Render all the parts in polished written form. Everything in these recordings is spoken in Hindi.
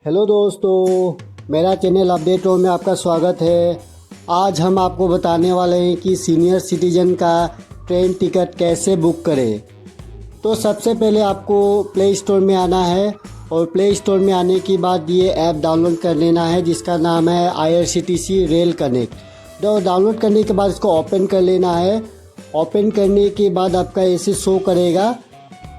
हेलो दोस्तों, मेरा चैनल अपडेट में आपका स्वागत है। आज हम आपको बताने वाले हैं कि सीनियर सिटीजन का ट्रेन टिकट कैसे बुक करें। तो सबसे पहले आपको प्ले स्टोर में आना है और प्ले स्टोर में आने के बाद ये ऐप डाउनलोड कर लेना है जिसका नाम है IRCTC रेल कनेक्ट। तो डाउनलोड करने के बाद इसको ओपन कर लेना है। ओपन करने के बाद आपका ऐसे शो करेगा।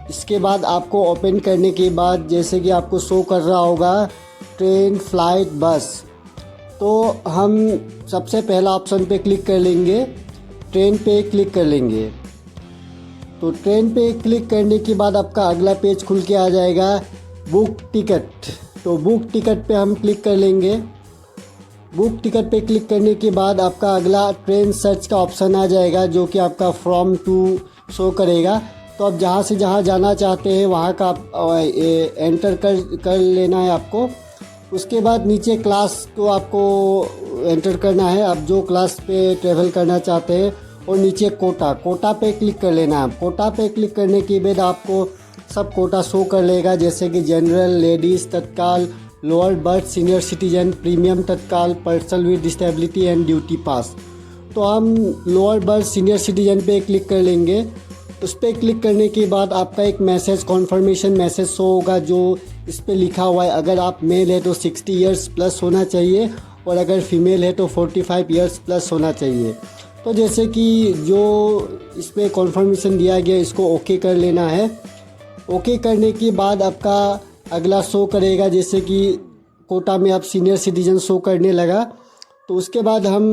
इसके बाद आपको ओपन करने के बाद जैसे कि आपको शो कर रहा होगा ट्रेन, फ्लाइट, बस, तो हम सबसे पहला ऑप्शन पे क्लिक कर लेंगे, ट्रेन पे क्लिक कर लेंगे। तो ट्रेन पे क्लिक करने के बाद आपका अगला पेज खुल के आ जाएगा बुक टिकट। तो बुक टिकट पे हम क्लिक कर लेंगे। बुक टिकट पे क्लिक करने के बाद आपका अगला ट्रेन सर्च का ऑप्शन आ जाएगा जो कि आपका फ्रॉम टू शो करेगा। तो आप जहाँ से जहाँ जाना चाहते हैं वहाँ का आप एंटर कर लेना है आपको। उसके बाद नीचे क्लास को आपको एंटर करना है, आप जो क्लास पे ट्रेवल करना चाहते हैं, और नीचे कोटा पे क्लिक कर लेना है। कोटा पे क्लिक करने के बाद आपको सब कोटा शो कर लेगा जैसे कि general, ladies Tatkal, lower berth, senior citizen, premium Tatkal, person with disability and duty pass. तो हम लोअर बर्थ सीनियर सिटीजन पे क्लिक कर लेंगे। उस पर क्लिक करने के बाद आपका एक मैसेज, कॉन्फर्मेशन मैसेज शो होगा जो इस पर लिखा हुआ है। अगर आप मेल है तो 60 इयर्स प्लस होना चाहिए और अगर फीमेल है तो 45 इयर्स प्लस होना चाहिए। तो जैसे कि जो इस पर कॉन्फर्मेशन दिया गया इसको ओके कर लेना है। ओके करने के बाद आपका अगला शो करेगा जैसे कि कोटा में आप सीनियर सिटीजन शो करने लगा। तो उसके बाद हम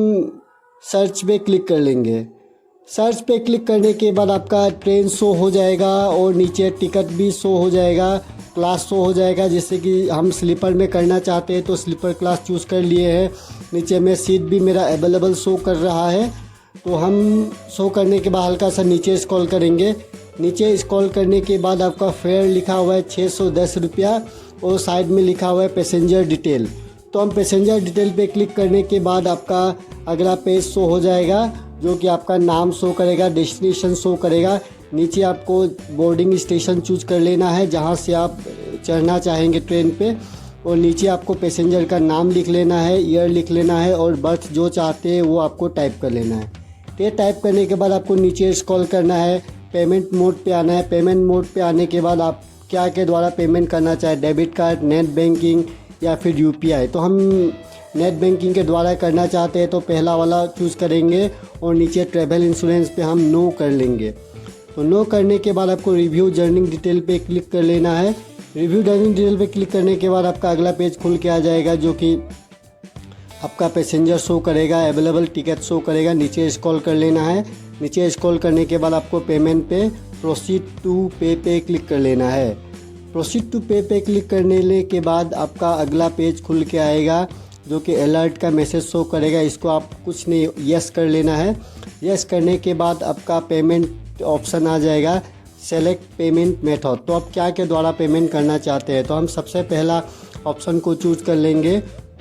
सर्च पे क्लिक कर लेंगे। सर्च पे क्लिक करने के बाद आपका ट्रेन शो हो जाएगा और नीचे टिकट भी शो हो जाएगा, क्लास शो हो जाएगा। जैसे कि हम स्लीपर में करना चाहते हैं तो स्लीपर क्लास चूज़ कर लिए हैं। नीचे में सीट भी मेरा अवेलेबल शो कर रहा है। तो हम शो करने के बाद हल्का सा नीचे स्क्रॉल करेंगे। नीचे स्क्रॉल करने के बाद आपका फेयर लिखा हुआ है 610 रुपया और साइड में लिखा हुआ है पैसेंजर डिटेल। तो हम पैसेंजर डिटेल पे क्लिक करने के बाद आपका अगला पेज शो हो जाएगा जो कि आपका नाम शो करेगा, डेस्टिनेशन शो करेगा। नीचे आपको बोर्डिंग स्टेशन चूज कर लेना है जहां से आप चढ़ना चाहेंगे ट्रेन पे, और नीचे आपको पैसेंजर का नाम लिख लेना है, ईयर लिख लेना है और बर्थ जो चाहते हैं वो आपको टाइप कर लेना है। तो ये टाइप करने के बाद आपको नीचे स्क्रॉल करना है, पेमेंट मोड पे आना है। पेमेंट मोड पे आने के बाद आप क्या के द्वारा पेमेंट करना चाहे, डेबिट कार्ड, नेट बैंकिंग या फिर UPI। तो हम नेट बैंकिंग के द्वारा करना चाहते हैं तो पहला वाला चूज़ करेंगे और नीचे ट्रैवल इंश्योरेंस पे हम नो कर लेंगे। तो नो करने के बाद आपको रिव्यू जर्निंग डिटेल पे क्लिक कर लेना है। रिव्यू जर्निंग डिटेल पे क्लिक करने के बाद आपका अगला पेज खुल के आ जाएगा जो कि आपका पैसेंजर शो करेगा, अवेलेबल टिकट शो करेगा। नीचे स्क्रॉल कर लेना है। नीचे स्क्रॉल करने के बाद आपको पेमेंट पे प्रोसीड टू पे पे क्लिक कर लेना है। प्रोसीड टू पे पे क्लिक करने के बाद आपका अगला पेज खुल के आएगा जो कि अलर्ट का मैसेज शो करेगा। इसको आप कुछ नहीं, यस कर लेना है। यस करने के बाद आपका पेमेंट ऑप्शन आ जाएगा, सेलेक्ट पेमेंट मेथड। तो आप क्या के द्वारा पेमेंट करना चाहते हैं तो हम सबसे पहला ऑप्शन को चूज़ कर लेंगे।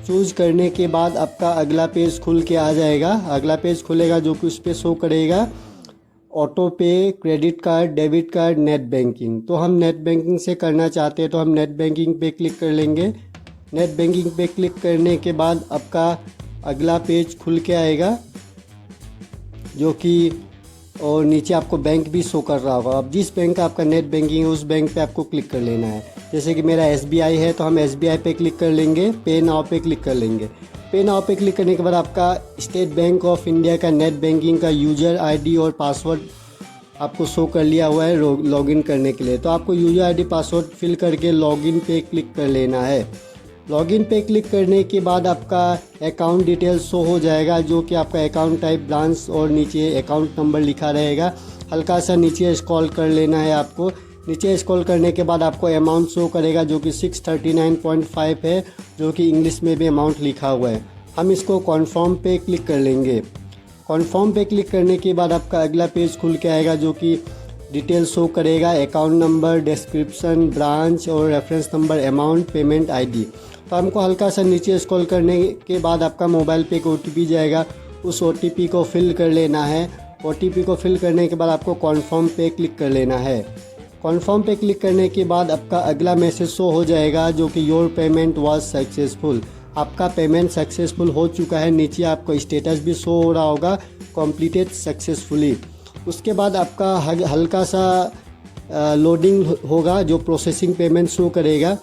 चूज़ करने के बाद आपका अगला पेज खुल के आ जाएगा। अगला पेज खुलेगा जो कि उस पर शो करेगा ऑटो पे, credit card, debit card, net banking. तो हम नेट बैंकिंग से करना चाहते हैं तो हम नेट बैंकिंग पे क्लिक कर लेंगे। नेट बैंकिंग पे क्लिक करने के बाद आपका अगला पेज खुल के आएगा जो कि, और नीचे आपको बैंक भी शो कर रहा होगा। अब जिस बैंक का आपका नेट बैंकिंग है उस बैंक पे आपको क्लिक कर लेना है। जैसे कि मेरा SBI है तो हम SBI पे क्लिक कर लेंगे, पे नाउ पे क्लिक कर लेंगे। पे नाउ पे क्लिक करने के बाद आपका स्टेट बैंक ऑफ इंडिया का नेट बैंकिंग का यूज़र ID और पासवर्ड आपको शो कर लिया हुआ है लॉगिन करने के लिए। तो आपको यूज़र ID पासवर्ड फिल करके लॉगिन पे क्लिक कर लेना है। लॉगिन पे क्लिक करने के बाद आपका अकाउंट डिटेल शो हो जाएगा जो कि आपका अकाउंट टाइप, ब्रांच और नीचे अकाउंट नंबर लिखा रहेगा। हल्का सा नीचे स्क्रॉल कर लेना है आपको। नीचे स्क्रॉल करने के बाद आपको अमाउंट शो करेगा जो कि 639.5 है जो कि इंग्लिश में भी अमाउंट लिखा हुआ है। हम इसको कन्फर्म पे क्लिक कर लेंगे। कन्फर्म पे क्लिक करने के बाद आपका अगला पेज खुल के आएगा जो कि डिटेल शो करेगा, अकाउंट नंबर, डिस्क्रिप्शन, ब्रांच और reference number, amount, payment ID। तो हमको हल्का सा नीचे स्क्रॉल करने के बाद आपका मोबाइल पे एक OTP जाएगा, उस OTP को फिल कर लेना है। OTP को फिल करने के बाद आपको कन्फर्म पे क्लिक कर लेना है। कन्फर्म पे क्लिक करने के बाद आपका अगला मैसेज शो हो जाएगा जो कि योर पेमेंट वाज सक्सेसफुल। आपका पेमेंट सक्सेसफुल हो चुका है। नीचे आपको स्टेटस भी शो हो रहा होगा कंप्लीटेड सक्सेसफुली। उसके बाद आपका हल्का सा लोडिंग होगा जो प्रोसेसिंग पेमेंट शो करेगा।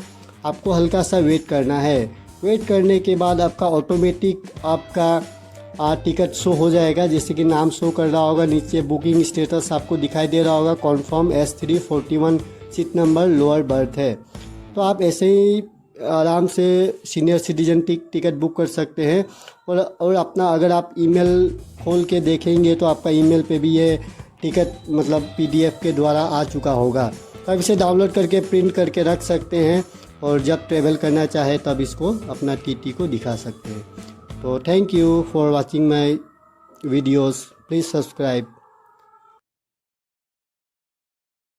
आपको हल्का सा वेट करना है। वेट करने के बाद आपका ऑटोमेटिक आपका टिकट शो हो जाएगा, जैसे कि नाम शो कर रहा होगा। नीचे बुकिंग स्टेटस आपको दिखाई दे रहा होगा confirm S341 seat number lower berth है। तो आप ऐसे ही आराम से सीनियर सिटीजन टिकट बुक कर सकते हैं। और अपना अगर आप ईमेल खोल के देखेंगे तो आपका ईमेल पे भी ये टिकट मतलब PDF के द्वारा आ चुका होगा। तो आप इसे डाउनलोड करके प्रिंट करके रख सकते हैं और जब ट्रैवल करना चाहे तब इसको अपना TT को दिखा सकते हैं। तो thank you for watching my videos. Please subscribe.